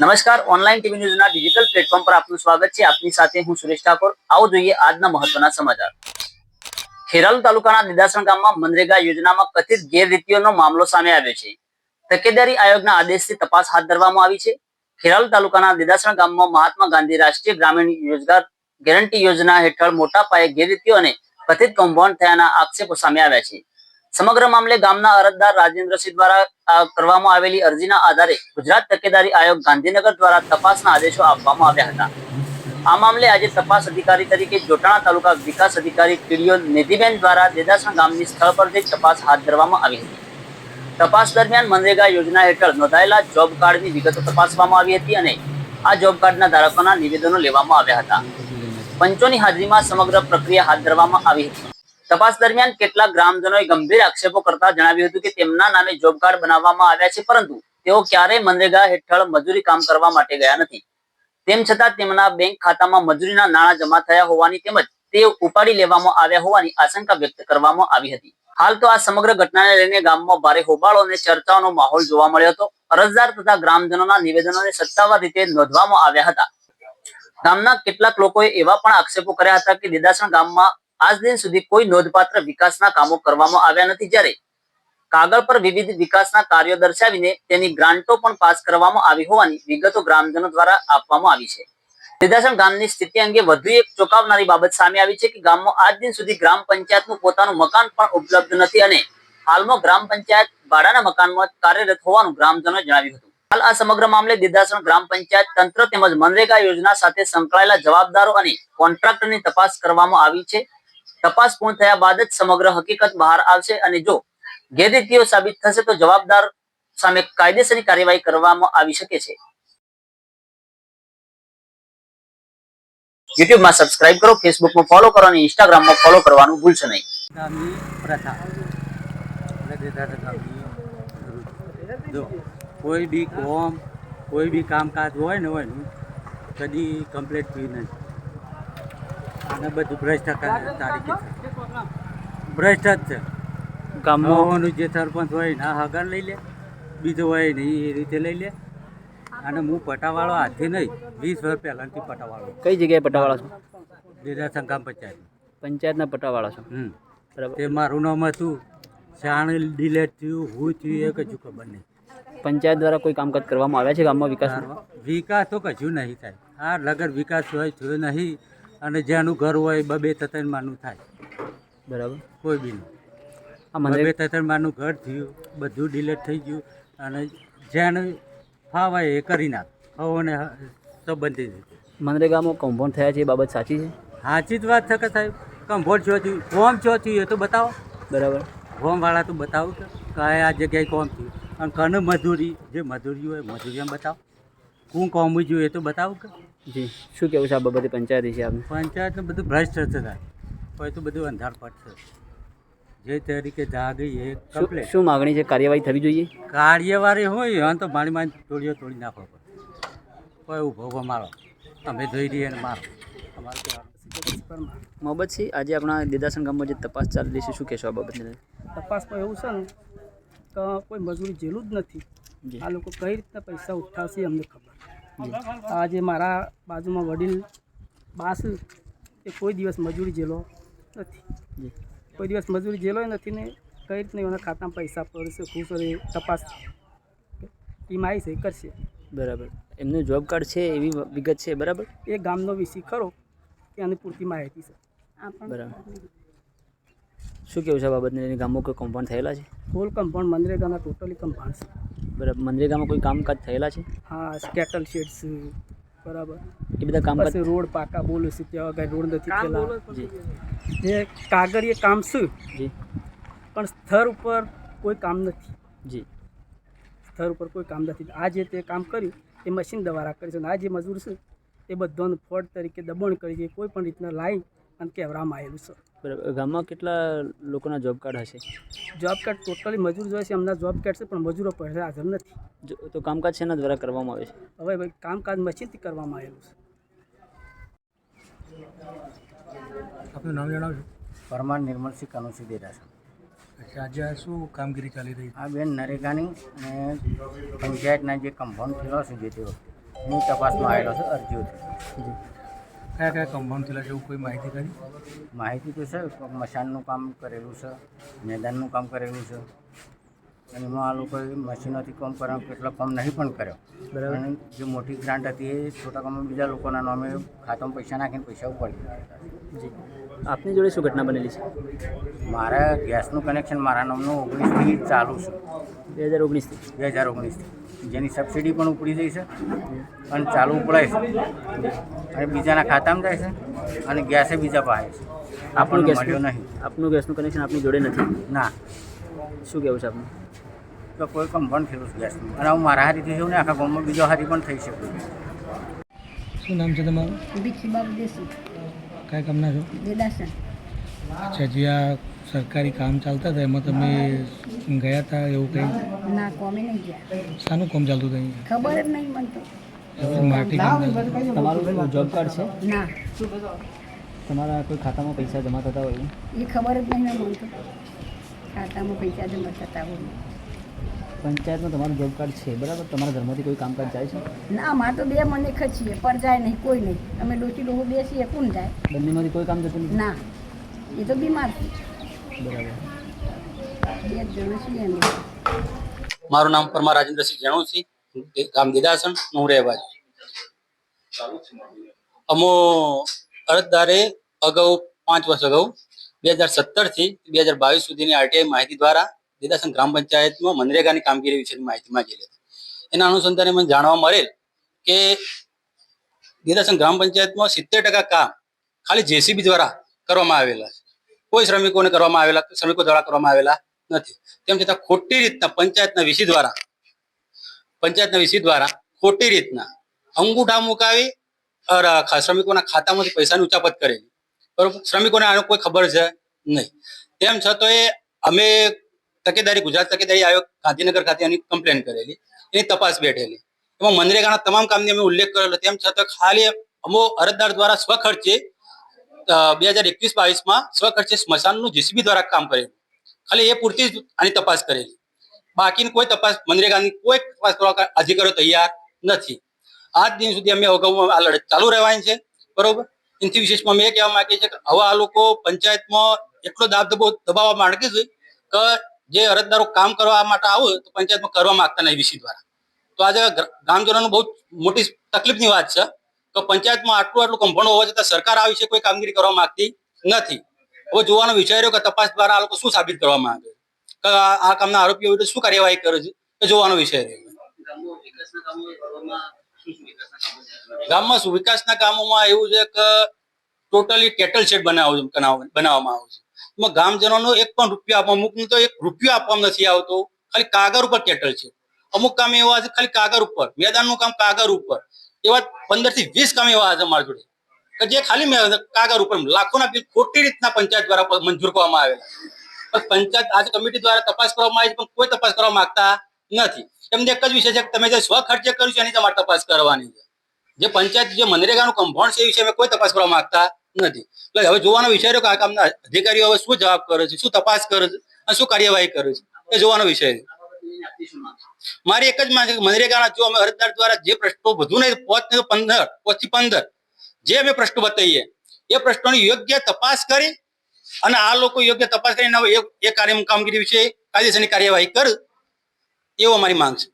નમસ્કાર, online TV ન્યૂઝના digital platform પર આપનું સ્વાગત છે. આપની સાથે હું સુરેશ ઠાકોર. આવો જોઈએ આજના મહત્વના સમાચાર. ખેરાલુ તાલુકાના દિદાસણ ગામમાં મનરેગા યોજનામાં કથિત ગેરરીતિઓનો મામલો સામે આવ્યો છે. તકેદારી આયોગના આદેશથી તપાસ હાથ ધરવામાં આવી છે. ખેરાલુ તાલુકાના દિદાસણ ગામમાં મહાત્મા ગાંધી રાષ્ટ્રીય ગ્રામીણ રોજગાર ગેરંટી યોજના હેઠળ મોટા પાયે ગેરરીતિઓ અને કથિત કૌભાંડ થયાના આક્ષેપો સામે આવ્યા છે. સમગ્ર મામલે ગામના અરજદાર રાજેન્દ્રસિંહ દ્વારા કરવામાં આવેલી અરજીના આધારે ગુજરાત તકેદારી આયોગ ગાંધીનગર દ્વારા તપાસના આદેશો આપવામાં આવ્યા હતા. આ મામલે આજે તપાસ અધિકારી તરીકે જોટાણા તાલુકા વિકાસ અધિકારી ટીડીઓ નિધિબેન દ્વારા દેદાસણ ગામની સ્થળ પર જઈ તપાસ હાથ ધરવામાં આવી હતી. તપાસ દરમિયાન મનરેગા યોજના હેઠળ નોંધાયેલા જોબ કાર્ડની વિગતો તપાસવામાં આવી હતી અને આ જોબ કાર્ડના ધારકોના નિવેદનો લેવામાં આવ્યા હતા. પંચોની હાજરીમાં સમગ્ર પ્રક્રિયા હાથ ધરવામાં આવી હતી. તપાસ દરમિયાન કેટલાક ગ્રામજનોએ ગંભીર આક્ષેપો કરતા જણાવ્યું હતું કે તેમના નામે જોબ કાર્ડ બનાવવામાં આવ્યા છે, પરંતુ તેઓ ક્યારેય મનરેગા હેઠળ મજૂરી કામ કરવા માટે ગયા નથી. તેમ છતાં તેમના બેંક ખાતામાં મજૂરીના નાણાં જમા થયા હોવાની તેમજ તે ઉપાડી લેવામાં આવ્યા હોવાની આશંકા વ્યક્ત કરવામાં આવી હતી. હાલ તો આ સમગ્ર ઘટનાને લઈને ગામમાં ભારે હોબાળો અને ચર્ચાઓનો માહોલ જોવા મળ્યો હતો. અરજદાર તથા ગ્રામજનોના નિવેદનોને સત્તાવાર રીતે નોંધવામાં આવ્યા હતા. ગામના કેટલાક લોકોએ એવા પણ આક્ષેપો કર્યા હતા કે દેદાસણ ગામમાં આજ દિન સુધી કોઈ નોંધપાત્ર વિકાસના કામો કરવામાં આવ્યા નથી, જ્યારે કાગળ પર વિવિધ વિકાસના કાર્યો દર્શાવીને તેની ગ્રાન્ટો પણ પાસ કરવામાં આવી હોવાની વિગતો ગ્રામજનો દ્વારા આપવામાં આવી છે. દેદાસણ ગામની સ્થિતિ અંગે વધુ એક ચોંકાવનારી બાબત સામે આવી છે કે ગામમાં આજ દિન સુધી ગ્રામ પંચાયતનું પોતાનું મકાન પણ ઉપલબ્ધ નથી અને હાલમાં ગ્રામ પંચાયત ભાડાના મકાનમાં કાર્યરત હોવાનું ગ્રામજનોએ જણાવ્યું હતું. હાલ આ સમગ્ર મામલે દેદાસણ ગ્રામ પંચાયત તંત્ર તેમજ મનરેગા યોજના સાથે સંકળાયેલા જવાબદારો અને કોન્ટ્રાક્ટરની તપાસ કરવામાં આવી છે. તપાસ પૂર્ણ થયા બાદ જ સમગ્ર હકીકત બહાર આવશે અને જો ગેરરીતિઓ સાબિત થશે તો જવાબદાર સામે કાયદેસરની કાર્યવાહી કરવામાં આવી શકે છે. યુટ્યુબમાં સબસ્ક્રાઇબ કરો, ફેસબુકમાં ફોલો કરો અને ઇન્સ્ટાગ્રામમાં ફોલો કરવાનું ભૂલશો નહીં. ગામની પ્રથા જો કોઈ બી કોમ કોઈ બી કામકાજ હોય ને કદી કમ્પ્લીટ થયું નહીં અને બધું ભ્રષ્ટ તારીખે ભ્રષ્ટ જ છે. ગામનું જે સરપંચ હોય ના હગાર લઈ લે, બીજો હોય ને એ રીતે લઈ લે. અને હું પટાવાળો હાથથી નહીં, 20 વર્ષ પહેલાંથી પટાવાળો. કઈ જગ્યાએ પટાવાળા છો? દેદાસણ ગામ પંચાયત પંચાયતના પટાવાળા છો. બરાબર. તે મારું નામ હતું, શાણ ડિલેટ થયું, હું થયું એ કશું ખબર નહીં. પંચાયત દ્વારા કોઈ કામકાજ કરવામાં આવ્યા છે ગામમાં વિકાસ? વિકાસ તો કશું નહીં થાય. આ લગર વિકાસ હોય થયો નહીં. અને જેનું ઘર હોય 2-3 માનું થાય. બરાબર. કોઈ બી નહીં. આ મને 2-3 માનું ઘર થયું, બધું ડિલેટ થઈ ગયું. અને જેને ફાવે એ કરી નાખ. હવોને સંબંધિત મનરેગામાં કૌભાંડ થયા છે એ બાબત સાચી છે? સાચી જ વાત છે કે સાહેબ. કમ્ફોર્ટ છો થયું, કોમ છો થયું એ તો બતાવો. બરાબર. કોમવાળા તો બતાવું કે કયા જગ્યાએ કોમ થયું. અને કને મજૂરી, જે મજૂરી હોય મજૂરી એમ બતાવો. હું કોમ જોઈએ એ તો બતાવું કે. જી, શું કહેવું છે આ બાબતે પંચાયત વિશે આપને? પંચાયતનું બધું ભ્રષ્ટ છે સાહેબ. કોઈ તો બધું અંધાર પડશે. જે તરીકે જાગી એ કમ્પ્લેટ. શું માગણી છે? કાર્યવાહી થવી જોઈએ? કાર્યવાહી હોય તો મારી તોડી નાખો પડે. કોઈ ઉભો મારો, અમે જોઈ રહીએ ને મારો. મોહબ્બતસિંહ, આજે આપણા દેદાસણ ગામમાં જે તપાસ ચાલી રહી છે, શું કહેશો આ બાબતને? તપાસમાં એવું છે ને કે કોઈ મજૂરી જેલું જ નથી. આ લોકો કઈ રીતના પૈસા ઉઠાવશે અમને ખબર. આજે મારા બાજુમાં વડીલ બાસ એ કોઈ દિવસ મજૂરી જેલો નથી. કોઈ દિવસ મજૂરી જેલો નથી ને કઈ રીતના એના ખાતામાં પૈસા પડશે ખુશ એ તપાસ ટીમ આવી છે કરશે. બરાબર. એમનું જોબ કાર્ડ છે એવી વિગત છે? બરાબર. એ ગામનો વિષય ખરો કે આની પૂરતી માહિતી છે. બરાબર. શું કેવું છે આ બાબતને? એની ગામમાં કોઈ કમ્પાઉન્ડ થયેલા છે? ફૂલ કમ્પાઉન્ડ મનરેગાના ટોટલી કમ્પાઉન્ડ છે. બરાબર. મનરેગામાં કોઈ કામકાજ થયેલા છે? હા, સ્કેટલ શેડ્સ બરાબર એ બધા કામકાજ. રોડ પાકા બોલે છે ત્યાં કઈ રોડ નથી થયેલા. જે કાગળીય કામ છે જી, પણ સ્તર ઉપર કોઈ કામ નથી. જી, સ્તર ઉપર કોઈ કામ નથી. આ જે તે કામ કર્યું એ મશીન દ્વારા કરી છે. અને આ જે મજૂર છે એ બધાનું ફોડ તરીકે દબાણ કરી છે. કોઈ પણ રીતના લાઈન અને કહેવામાં આવેલું છે. બરાબર. ગામમાં કેટલા લોકોના જોબ કાર્ડ હશે? જોબ કાર્ડ ટોટલી મજૂર જોઈએ છે, એમના જોબ કાર્ડ છે પણ મજૂરો પાસે હાજર નથી. તો કામકાજ શેના દ્વારા કરવામાં આવે છે? હવે ભાઈ કામકાજ મશીનથી કરવામાં આવેલું છે. આપનું નામ જણાવજો. પરમાર નિર્મલસિંહ કાનુસિંહ દેદાસણ. આજે શું કામગીરી ચાલી રહી? આ બેન નરેગાની અને પંચાયતના જે કમ્પાઉન્ડ થયેલો છે જે તે વખતે હું તપાસમાં આવેલો છું અરજીઓથી. કયા કયા કમ્પાઉન્ડ થયેલા છે એવું કોઈ માહિતી કરી? માહિતી તો છે, મશાનનું કામ કરેલું છે, મેદાનનું કામ કરેલું છે, અને એમાં આ લોકોએ મશીનોથી કામ કરવાનું કેટલા કામ નહીં પણ કર્યો. બરાબર. અને જે મોટી ગ્રાન્ટ હતી એ છોટા કામમાં બીજા લોકોના નામે ખાતામાં પૈસા નાખીને પૈસા ઉપાડી લીધા. જી આપની જોડે શું ઘટના બનેલી છે? મારા ગેસનું કનેક્શન મારા નામનું 19થી ચાલુ છે, 2019થી 2019થી, જેની સબસિડી પણ ઉપડી જાય છે અને ચાલુ ઉપડાય છે અને બીજાના ખાતામાં જાય છે અને ગેસે બીજા પાસે છે. આપનું આપણને મળ્યો ગેસનું નહીં. આપનું ગેસનું કનેક્શન આપની જોડે નથી. ના, શું કહેવું છે આપનું? તો કોઈ કમ્પાઉન્ડ થયેલું છે ગેસનું, અને હું મારા હાથીથી છું ને આખા ગામમાં બીજો હાથી પણ થઈ શકે. શું નામ છે તમારું? ભીખી બાબુ દેશી કયા કામના છો? દેદાસન. અચ્છા, જે આ સરકારી કામ ચાલતા હતા એમાં તમે ગયા હતા એવું કંઈ? ના કોમે નહીં ગયા, શાનું કામ ચાલતું હતું અહીંયા? ખબર જ નહીં મને તો. માટી કામ ચાલતું? તમારું જોબ કાર્ડ છે? ના, તમારા કોઈ ખાતામાં પૈસા જમા થતા હોય? એ ખબર જ નહીં ને મને તો. ખાતામાં પૈસા જમા થતા હોય. પંચાયતમાં તમારું જોબ કાર્ડ છે બરાબર? તમારા ઘરમાંથી કોઈ કામકાજ જાય છે? ના, અમારે તો બે મને ખચીએ પર જાય નહીં, કોઈ નહીં. અમે ડોસી ડોહો બેસીએ, કોણ જાય? બંનેમાંથી કોઈ કામ જતું નથી? ના, એ તો બીમાર છે. બરાબર. બે જ જણ છીએ અમે. મારું નામ પરમાર રાજેન્દ્રસિંહ જણુસિંહ, ગામ દિદાસણ, હું રહેવા અમો અરજદારે અગાઉ 5 વર્ષ અગાઉ 2017 થી 2022 સુધીની આરટીઆઈ માહિતી દ્વારા દિદાસણ ગ્રામ પંચાયતમાં મનરેગાની કામગીરી વિશેની માહિતી માંગેલી હતી. એના અનુસંધાને મને જાણવા મળેલ કે દિદાસણ ગ્રામ પંચાયતમાં 70% કામ ખાલી જેસીબી દ્વારા કરવામાં આવેલા છે. કોઈ શ્રમિકોને કરવામાં આવેલા શ્રમિકો દ્વારા કરવામાં આવેલા નથી. તેમ છતાં ખોટી રીતના પંચાયતના વીસી દ્વારા ખોટી રીતના અંગૂઠા મુકાવી શ્રમિકોના ખાતામાંથી પૈસાની ઉચાપત કરેલી. બરોબર, શ્રમિકોને આનો કોઈ ખબર છે નહીં. તેમ છતાં અમે ગુજરાત તકેદારી આયોગ ગાંધીનગર ખાતે એની કમ્પ્લેન કરેલી, એની તપાસ બેઠેલી. એમાં મનરેગાના તમામ કામની અમે ઉલ્લેખ કરેલો. તેમ છતાં ખાલી અમો અરજદાર દ્વારા સ્વખર્ચે 2021-22માં સ્વખર્ચે સ્મશાનનું જેસીબી દ્વારા કામ કરેલું. ખાલી એ પૂરતી જ આની તપાસ કરેલી. બાકીની કોઈ તપાસ મનરેગાની કોઈ તપાસ કરવા અધિકારીઓ તૈયાર નથી. આજ દિન સુધી અમે અગાઉ આ લડત ચાલુ રહેવાની છે. બરોબર, એનાથી વિશેષમાં અમે એ કહેવા માંગીએ છીએ કે હવે આ લોકો પંચાયતમાં એટલો દબાવવા માંગે છે કે જે અરજદારો કામ કરવા માટે આવે તો પંચાયતમાં કરવા માંગતા નહીં વીસી દ્વારા. તો આજે ગામજનોનું બહુ મોટી તકલીફની વાત છે કે પંચાયતમાં આટલું કમ્પાઉન્ડ હોવા છતાં સરકાર આ વિશે કોઈ કામગીરી કરવા માંગતી નથી. હવે જોવાનો વિષય રહ્યો કે તપાસ દ્વારા આ લોકો શું સાબિત કરવા માંગે કે આ કામના આરોપીઓ વિરુદ્ધ શું કાર્યવાહી કરે છે એ જોવાનો વિષય રહ્યો. ગામમાં વિકાસના કામોમાં એવું છે કે ટોટલી કેટલ શેડ બનાવવામાં આવે છે. એમાં ગામજનોનો એક પણ રૂપિયો આપવા, અમુક તો એક રૂપિયો આપવામાં નથી આવતો. ખાલી કાગળ ઉપર કેટલ છે. અમુક કામ એવા છે ખાલી કાગળ ઉપર, મેદાનનું કામ કાગળ ઉપર. એવા 15 થી 20 કામ એવા છે અમારી જોડે કે જે ખાલી કાગળ ઉપર લાખોના બિલ ખોટી રીતના પંચાયત દ્વારા મંજૂર કરવામાં આવેલા. પણ પંચાયત આજે કમિટી દ્વારા તપાસ કરવામાં આવી છે, પણ કોઈ તપાસ કરવા માંગતા નથી. એમને એક જ વિષય છે કે તમે જે સ્વખર્ચે કર્યું છે એની તમારે તપાસ કરવાની છે. જે પંચાયત જે મનરેગાનું કમ્પાઉન્ડ છે એ વિશે અમે કોઈ તપાસ કરવા માંગતા નથી. એટલે હવે જોવાનો વિષય રહ્યો કે આ કામના અધિકારીઓ હવે શું જવાબ કરે છે, શું તપાસ કરે છે અને શું કાર્યવાહી કરે છે એ જોવાનો વિષય છે. મારી એક જ માંગ છે કે મનરેગાના જો અમે અરજદાર દ્વારા જે પ્રશ્નો વધુ નહીં 5 થી 15 જે અમે પ્રશ્નો બતાવીએ એ પ્રશ્નોની યોગ્ય તપાસ કરી અને આ લોકો યોગ્ય તપાસ કરીને એ કામગીરી વિશે કાયદેસરની કાર્યવાહી કરે એવો અમારી માંગ છે.